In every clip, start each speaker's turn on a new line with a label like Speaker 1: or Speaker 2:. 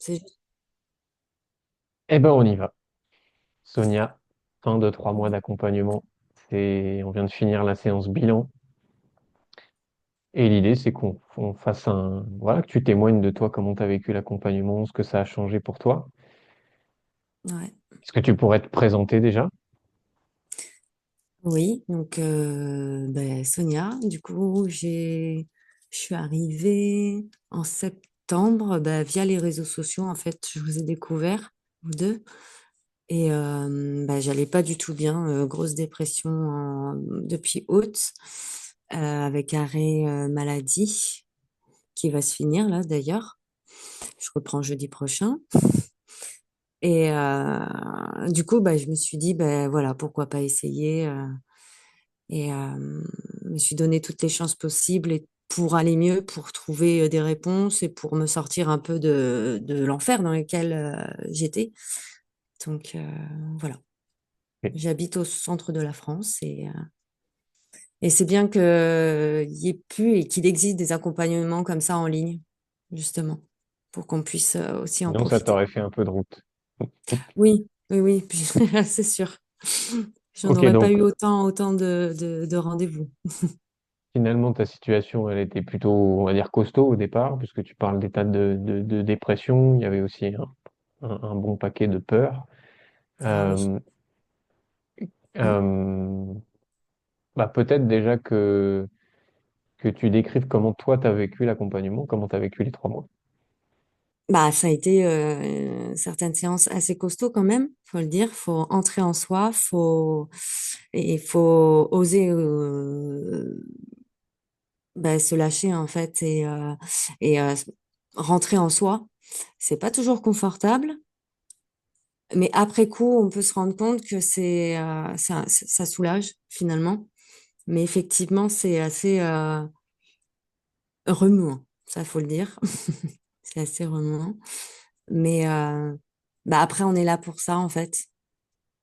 Speaker 1: C'est juste-
Speaker 2: Eh ben, on y va. Sonia, fin de 3 mois d'accompagnement. On vient de finir la séance bilan. Et l'idée, c'est qu'on fasse voilà, que tu témoignes de toi, comment tu as vécu l'accompagnement, ce que ça a changé pour toi.
Speaker 1: ouais.
Speaker 2: Est-ce que tu pourrais te présenter déjà?
Speaker 1: Oui, donc Sonia, du coup, je suis arrivée en septembre via les réseaux sociaux. En fait, je vous ai découvert, vous deux, et j'allais pas du tout bien. Grosse dépression depuis août, avec arrêt maladie qui va se finir là d'ailleurs. Je reprends jeudi prochain. Et du coup, je me suis dit, voilà, pourquoi pas essayer. Et je me suis donné toutes les chances possibles et pour aller mieux, pour trouver des réponses et pour me sortir un peu de l'enfer dans lequel j'étais. Donc voilà,
Speaker 2: Ok.
Speaker 1: j'habite au centre de la France et c'est bien qu'il y ait pu et qu'il existe des accompagnements comme ça en ligne, justement, pour qu'on puisse aussi en
Speaker 2: Sinon, ça
Speaker 1: profiter.
Speaker 2: t'aurait fait un peu de route.
Speaker 1: Oui, oui, oui, c'est sûr. J'en
Speaker 2: Ok,
Speaker 1: aurais pas
Speaker 2: donc
Speaker 1: eu autant de rendez-vous.
Speaker 2: finalement, ta situation, elle était plutôt, on va dire, costaud au départ, puisque tu parles d'état de dépression. Il y avait aussi un bon paquet de peurs.
Speaker 1: Ah oui.
Speaker 2: Euh,
Speaker 1: Mm.
Speaker 2: euh, peut-être déjà que tu décrives comment toi, tu as vécu l'accompagnement, comment tu as vécu les 3 mois.
Speaker 1: Ça a été certaines séances assez costauds quand même, faut le dire. Faut entrer en soi, il faut oser se lâcher en fait et rentrer en soi. C'est pas toujours confortable, mais après coup, on peut se rendre compte que ça soulage finalement. Mais effectivement, c'est assez remuant, ça faut le dire. C'est assez remuant. Mais après, on est là pour ça, en fait.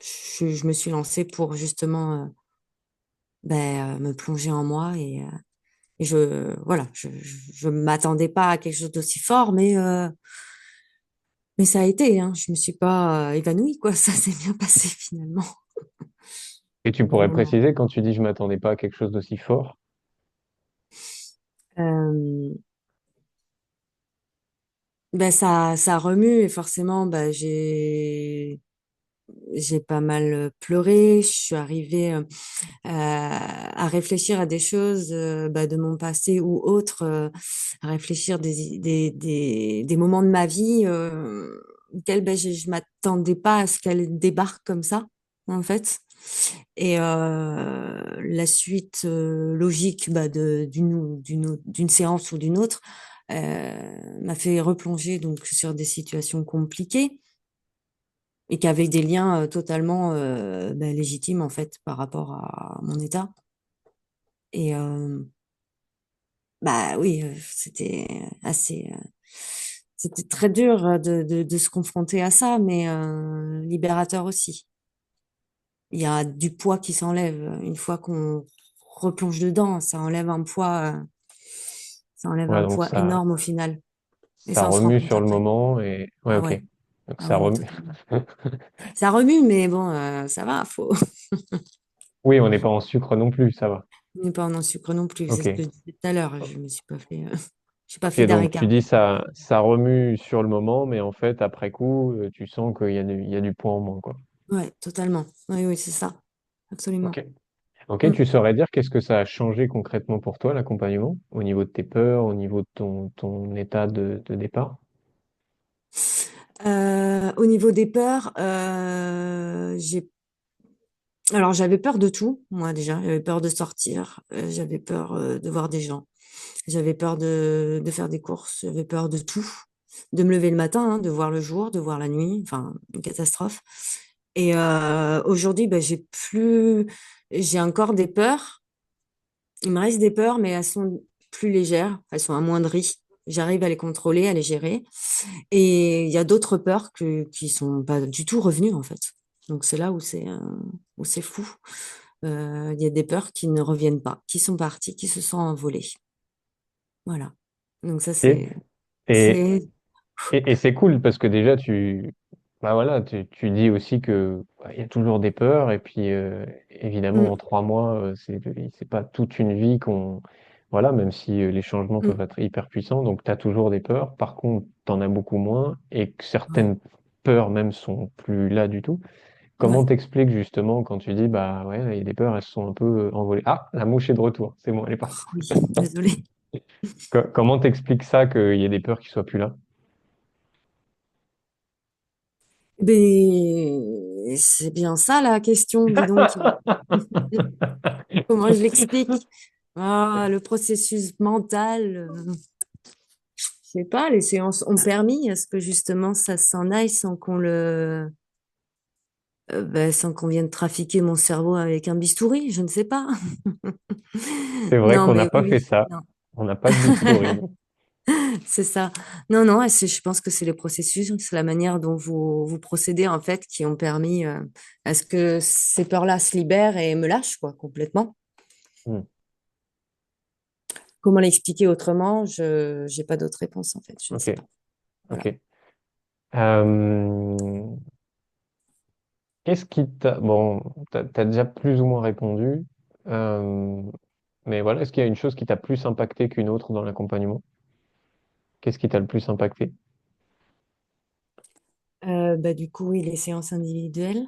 Speaker 1: Je me suis lancée pour justement me plonger en moi et voilà, je m'attendais pas à quelque chose d'aussi fort, mais ça a été, hein. Je me suis pas évanouie, quoi. Ça s'est bien passé finalement.
Speaker 2: Et tu
Speaker 1: Pour
Speaker 2: pourrais
Speaker 1: le moment.
Speaker 2: préciser quand tu dis je m'attendais pas à quelque chose d'aussi fort.
Speaker 1: Euh, ça remue et forcément, j'ai pas mal pleuré. Je suis arrivée à réfléchir à des choses de mon passé ou autres, à réfléchir des moments de ma vie auxquels je m'attendais pas à ce qu'elles débarquent comme ça, en fait. Et la suite logique d'une séance ou d'une autre m'a fait replonger donc sur des situations compliquées et qui avaient des liens totalement légitimes en fait par rapport à mon état. Et oui, c'était très dur de se confronter à ça, mais libérateur aussi. Il y a du poids qui s'enlève une fois qu'on replonge dedans. Ça enlève
Speaker 2: Ouais,
Speaker 1: un
Speaker 2: donc
Speaker 1: poids énorme au final. Et
Speaker 2: ça
Speaker 1: ça, on se rend
Speaker 2: remue
Speaker 1: compte
Speaker 2: sur le
Speaker 1: après.
Speaker 2: moment et ouais,
Speaker 1: Ah
Speaker 2: ok.
Speaker 1: ouais,
Speaker 2: Donc
Speaker 1: ah
Speaker 2: ça
Speaker 1: oui, oui,
Speaker 2: remue.
Speaker 1: totalement. Ça remue, mais bon, ça va.
Speaker 2: Oui, on n'est pas en sucre non plus, ça va.
Speaker 1: On n'est pas en sucre non plus. C'est ce que
Speaker 2: Ok.
Speaker 1: je disais tout à l'heure. Je me suis pas fait, j'ai pas
Speaker 2: Ok,
Speaker 1: fait d'arrêt
Speaker 2: donc tu dis
Speaker 1: cardiaque.
Speaker 2: ça remue sur le moment, mais en fait, après coup, tu sens qu'il y a du poids en moins, quoi.
Speaker 1: Ouais, totalement. Oui, oui, c'est ça. Absolument.
Speaker 2: Ok. Ok,
Speaker 1: Mm.
Speaker 2: tu saurais dire qu'est-ce que ça a changé concrètement pour toi, l'accompagnement, au niveau de tes peurs, au niveau de ton état de départ?
Speaker 1: Au niveau des peurs, alors j'avais peur de tout, moi déjà. J'avais peur de sortir, j'avais peur de voir des gens, j'avais peur de faire des courses, j'avais peur de tout, de me lever le matin, hein, de voir le jour, de voir la nuit, enfin une catastrophe. Et aujourd'hui, j'ai encore des peurs. Il me reste des peurs, mais elles sont plus légères, elles sont amoindries. J'arrive à les contrôler, à les gérer. Et il y a d'autres peurs qui sont pas du tout revenues, en fait. Donc c'est là où c'est fou. Il y a des peurs qui ne reviennent pas, qui sont parties, qui se sont envolées. Voilà. Donc ça,
Speaker 2: Ok. Et
Speaker 1: c'est,
Speaker 2: Et c'est cool parce que déjà, bah voilà, tu dis aussi que bah, il y a toujours des peurs. Et puis, évidemment, en
Speaker 1: Mm,
Speaker 2: 3 mois, c'est pas toute une vie voilà, même si les changements peuvent
Speaker 1: mm,
Speaker 2: être hyper puissants. Donc, tu as toujours des peurs. Par contre, tu en as beaucoup moins et que
Speaker 1: ouais,
Speaker 2: certaines peurs même sont plus là du tout. Comment
Speaker 1: ouais.
Speaker 2: t'expliques justement quand tu dis, bah ouais, il y a des peurs, elles se sont un peu envolées. Ah, la mouche est de retour. C'est bon, elle est partie.
Speaker 1: Oui, désolée.
Speaker 2: Comment t'expliques ça qu'il y ait des peurs qui soient plus là?
Speaker 1: Mais c'est bien ça la question, dis donc. Comment je l'explique? Ah, le processus mental, je sais pas, les séances ont permis à ce que justement ça s'en aille sans sans qu'on vienne trafiquer mon cerveau avec un bistouri, je ne sais pas.
Speaker 2: C'est vrai
Speaker 1: Non,
Speaker 2: qu'on n'a
Speaker 1: mais
Speaker 2: pas
Speaker 1: oui,
Speaker 2: fait
Speaker 1: oui,
Speaker 2: ça.
Speaker 1: non,
Speaker 2: On n'a pas de bistouri, nous.
Speaker 1: c'est ça. Non, non, je pense que c'est les processus, c'est la manière dont vous procédez en fait qui ont permis à ce que ces peurs-là se libèrent et me lâchent quoi, complètement.
Speaker 2: Hmm.
Speaker 1: Comment l'expliquer autrement? Je n'ai pas d'autre réponse en fait, je ne
Speaker 2: Ok,
Speaker 1: sais pas. Voilà.
Speaker 2: ok. Euh, Qu'est-ce qui t'a... Bon, t'as déjà plus ou moins répondu. Euh, mais voilà, est-ce qu'il y a une chose qui t'a plus impacté qu'une autre dans l'accompagnement? Qu'est-ce qui t'a le plus impacté?
Speaker 1: Du coup, oui, les séances individuelles.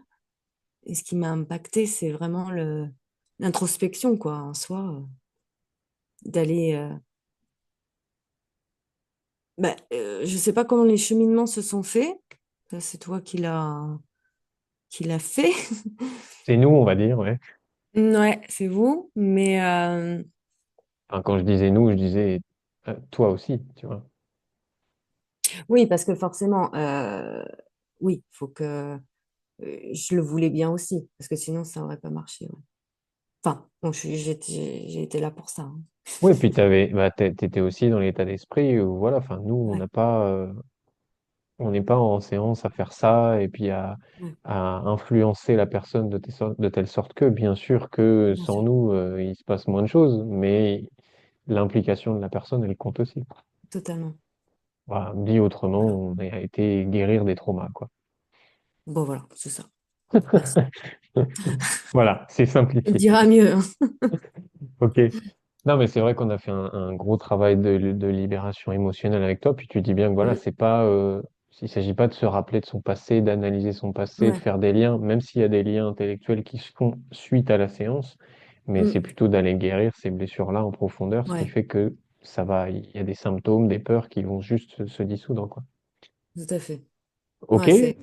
Speaker 1: Et ce qui m'a impacté, c'est vraiment l'introspection, quoi, en soi, d'aller. Je sais pas comment les cheminements se sont faits. Ça, c'est toi qui l'a fait.
Speaker 2: C'est nous, on va dire, ouais.
Speaker 1: Ouais, c'est vous. Mais
Speaker 2: Enfin, quand je disais nous, je disais toi aussi, tu vois.
Speaker 1: oui, parce que forcément, oui, faut que je le voulais bien aussi, parce que sinon, ça aurait pas marché. Ouais. Enfin, bon, j'ai été là pour ça. Hein.
Speaker 2: Oui, puis t'étais aussi dans l'état d'esprit où, voilà, enfin, nous,
Speaker 1: Ouais,
Speaker 2: on n'est pas en séance à faire ça et puis
Speaker 1: ouais,
Speaker 2: à influencer la personne de telle sorte que, bien sûr que
Speaker 1: bien
Speaker 2: sans
Speaker 1: sûr,
Speaker 2: nous, il se passe moins de choses, mais l'implication de la personne, elle compte aussi.
Speaker 1: totalement.
Speaker 2: Voilà, dit autrement,
Speaker 1: Voilà.
Speaker 2: on a été guérir des traumas, quoi.
Speaker 1: Bon, voilà, c'est ça. Merci.
Speaker 2: Voilà, c'est
Speaker 1: On
Speaker 2: simplifié.
Speaker 1: dira mieux. Hein.
Speaker 2: Ok. Non, mais c'est vrai qu'on a fait un gros travail de libération émotionnelle avec toi. Puis tu dis bien que voilà,
Speaker 1: Mm,
Speaker 2: c'est pas, il s'agit pas de se rappeler de son passé, d'analyser son passé, de
Speaker 1: ouais.
Speaker 2: faire des liens, même s'il y a des liens intellectuels qui se font suite à la séance, mais c'est
Speaker 1: Mm,
Speaker 2: plutôt d'aller guérir ces blessures-là en profondeur, ce qui
Speaker 1: ouais,
Speaker 2: fait que ça va, il y a des symptômes, des peurs qui vont juste se dissoudre, quoi.
Speaker 1: tout à fait.
Speaker 2: Ok?
Speaker 1: Ouais,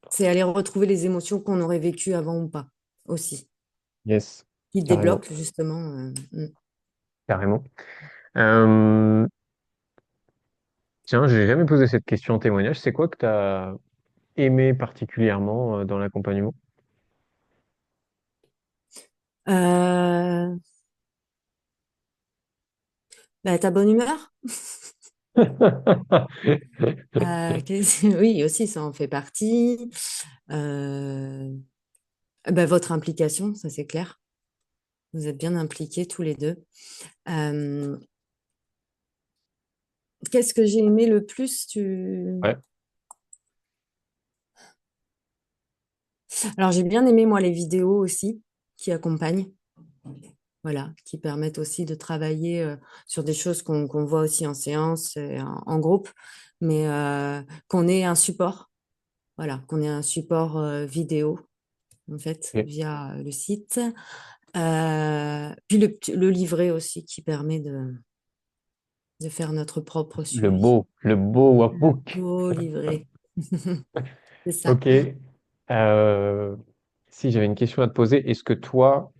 Speaker 1: c'est aller retrouver les émotions qu'on aurait vécues avant ou pas, aussi,
Speaker 2: Yes,
Speaker 1: qui
Speaker 2: carrément,
Speaker 1: débloquent justement.
Speaker 2: carrément. Euh, Tiens, j'ai jamais posé cette question en témoignage. C'est quoi que tu as aimé particulièrement dans l'accompagnement?
Speaker 1: Euh, Ta bonne humeur? Oui, aussi, ça en fait partie. Euh, Votre implication, ça c'est clair. Vous êtes bien impliqués tous les deux. Euh, Qu'est-ce que j'ai aimé le plus
Speaker 2: Ouais,
Speaker 1: Alors, j'ai bien aimé, moi, les vidéos aussi qui accompagnent. Voilà, qui permettent aussi de travailler sur des choses qu'on voit aussi en séance, et en groupe, mais qu'on ait un support, voilà, qu'on ait un support vidéo, en fait,
Speaker 2: ok.
Speaker 1: via le site. Puis le livret aussi qui permet de faire notre propre suivi.
Speaker 2: Le beau
Speaker 1: Le
Speaker 2: workbook.
Speaker 1: beau livret, c'est ça.
Speaker 2: Ok. Si j'avais une question à te poser, est-ce que toi,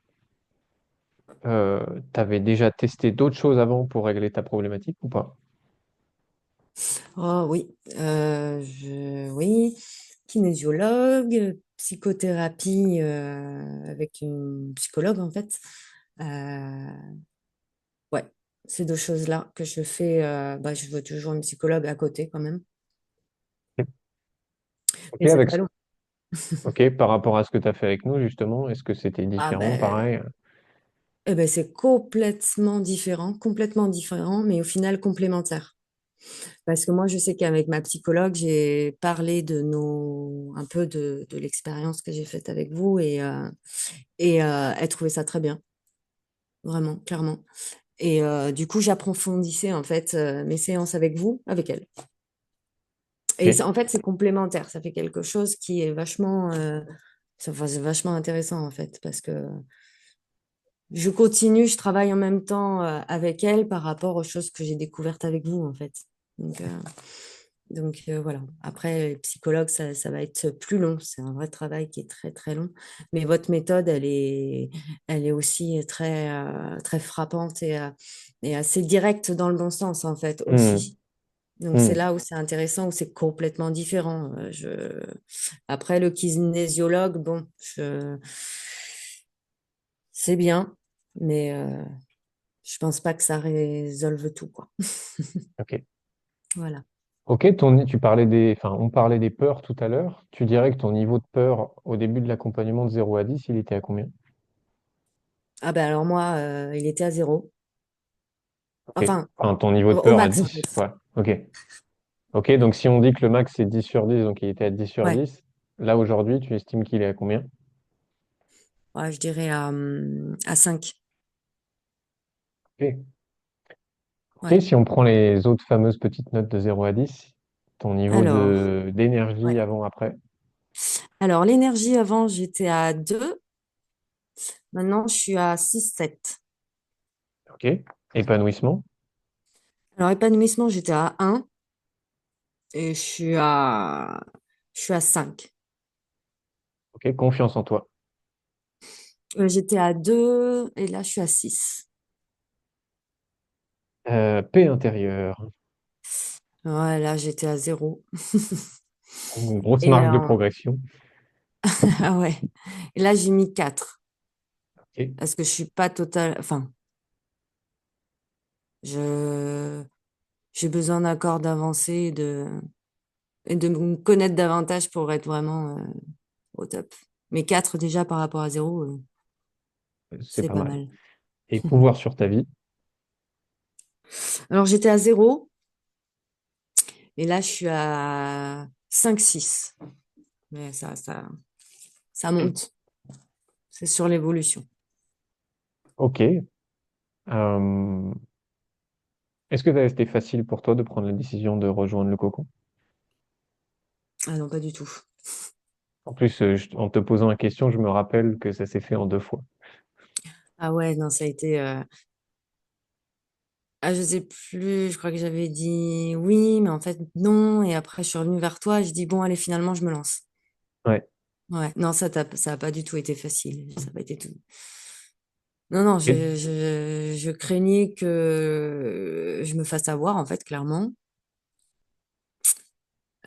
Speaker 2: tu avais déjà testé d'autres choses avant pour régler ta problématique ou pas?
Speaker 1: Oh oui, oui, kinésiologue, psychothérapie avec une psychologue en fait. Euh, ouais, ces deux choses-là que je fais. Je veux toujours une psychologue à côté quand même,
Speaker 2: Ok,
Speaker 1: mais c'est très long.
Speaker 2: ok, par rapport à ce que tu as fait avec nous, justement, est-ce que c'était
Speaker 1: Ah
Speaker 2: différent,
Speaker 1: ben,
Speaker 2: pareil?
Speaker 1: c'est complètement différent, mais au final complémentaire. Parce que moi, je sais qu'avec ma psychologue, j'ai parlé un peu de l'expérience que j'ai faite avec vous et elle trouvait ça très bien, vraiment, clairement. Et du coup, j'approfondissais en fait mes séances avec vous, avec elle. Et
Speaker 2: Ok.
Speaker 1: en fait, c'est complémentaire. Ça fait quelque chose qui est c'est vachement intéressant en fait, parce que je continue, je travaille en même temps avec elle par rapport aux choses que j'ai découvertes avec vous en fait. Donc, euh, donc, voilà. Après, psychologue, ça va être plus long. C'est un vrai travail qui est très très long. Mais votre méthode, elle est aussi très frappante et assez directe dans le bon sens en fait
Speaker 2: Hmm,
Speaker 1: aussi. Donc c'est
Speaker 2: hmm.
Speaker 1: là où c'est intéressant, où c'est complètement différent. Après, le kinésiologue, bon, c'est bien, mais je pense pas que ça résolve tout, quoi.
Speaker 2: Ok.
Speaker 1: Voilà.
Speaker 2: Ok, enfin, on parlait des peurs tout à l'heure. Tu dirais que ton niveau de peur au début de l'accompagnement de 0 à 10, il était à combien?
Speaker 1: Ah ben alors moi, il était à 0.
Speaker 2: Ok.
Speaker 1: Enfin,
Speaker 2: Enfin, ton niveau de
Speaker 1: au
Speaker 2: peur à
Speaker 1: max, en
Speaker 2: 10.
Speaker 1: fait.
Speaker 2: Ouais. Ok. Ok, donc si on dit que le max c'est 10 sur 10, donc il était à 10 sur
Speaker 1: Ouais.
Speaker 2: 10, là aujourd'hui, tu estimes qu'il est à combien?
Speaker 1: Ouais, je dirais à 5.
Speaker 2: Ok. Ok,
Speaker 1: Ouais.
Speaker 2: si on prend les autres fameuses petites notes de 0 à 10, ton niveau
Speaker 1: Alors,
Speaker 2: de d'énergie
Speaker 1: ouais.
Speaker 2: avant-après.
Speaker 1: Alors, l'énergie avant, j'étais à 2. Maintenant, je suis à 6, 7.
Speaker 2: Ok. Épanouissement.
Speaker 1: Alors, épanouissement, j'étais à 1 et je suis à 5.
Speaker 2: Ok. Confiance en toi.
Speaker 1: J'étais à 2 et là, je suis à 6.
Speaker 2: Paix intérieure.
Speaker 1: Ouais, là, j'étais à 0.
Speaker 2: Une grosse
Speaker 1: Et
Speaker 2: marge de progression.
Speaker 1: ah ouais. Et là, j'ai mis 4
Speaker 2: Ok.
Speaker 1: parce que je suis pas total. Enfin, je j'ai besoin d'accord d'avancer et de me connaître davantage pour être vraiment au top. Mais 4 déjà par rapport à 0,
Speaker 2: C'est
Speaker 1: c'est
Speaker 2: pas
Speaker 1: pas
Speaker 2: mal.
Speaker 1: mal.
Speaker 2: Et pouvoir sur ta vie.
Speaker 1: Alors, j'étais à 0 et là, je suis à 5, 6. Mais ça monte. C'est sur l'évolution.
Speaker 2: Ok. Euh, Est-ce que ça a été facile pour toi de prendre la décision de rejoindre le cocon?
Speaker 1: Ah non, pas du tout.
Speaker 2: En plus, en te posant la question, je me rappelle que ça s'est fait en 2 fois.
Speaker 1: Ah ouais, non, ça a été. Ah, je sais plus, je crois que j'avais dit oui, mais en fait non. Et après, je suis revenue vers toi, je dis bon, allez, finalement, je me lance.
Speaker 2: Ouais.
Speaker 1: Ouais, non, ça a pas du tout été facile. Ça a pas été tout. Non, non,
Speaker 2: Et,
Speaker 1: je craignais que je me fasse avoir, en fait, clairement.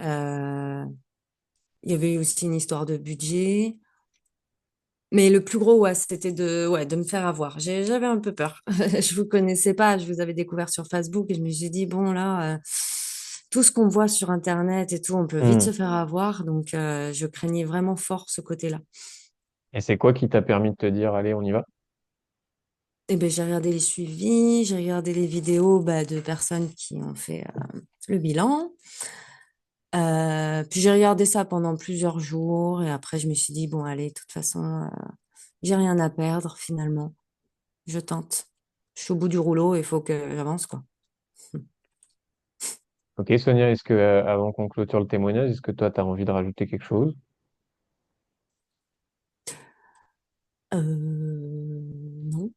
Speaker 1: Euh, Il y avait aussi une histoire de budget. Mais le plus gros, ouais, c'était ouais, de me faire avoir. J'avais un peu peur. Je vous connaissais pas, je vous avais découvert sur Facebook et je me suis dit, bon, là, tout ce qu'on voit sur Internet et tout, on peut vite
Speaker 2: hmm.
Speaker 1: se faire avoir. Donc, je craignais vraiment fort ce côté-là.
Speaker 2: Et c'est quoi qui t'a permis de te dire, allez, on y va?
Speaker 1: Et ben, j'ai regardé les suivis, j'ai regardé les vidéos bah, de personnes qui ont fait le bilan. Puis j'ai regardé ça pendant plusieurs jours et après, je me suis dit, bon, allez, de toute façon, j'ai rien à perdre finalement. Je tente. Je suis au bout du rouleau, il faut que j'avance, quoi.
Speaker 2: Ok, Sonia, est-ce que, avant qu'on clôture le témoignage, est-ce que toi, tu as envie de rajouter quelque chose?
Speaker 1: Non,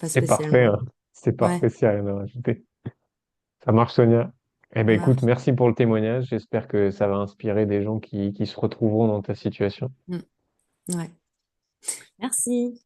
Speaker 1: pas
Speaker 2: C'est parfait,
Speaker 1: spécialement.
Speaker 2: hein. C'est
Speaker 1: Ouais,
Speaker 2: parfait s'il n'y a rien à rajouter. Ça marche, Sonia. Eh
Speaker 1: ça
Speaker 2: ben, écoute,
Speaker 1: marche.
Speaker 2: merci pour le témoignage. J'espère que ça va inspirer des gens qui se retrouveront dans ta situation.
Speaker 1: Mm, ouais. Merci.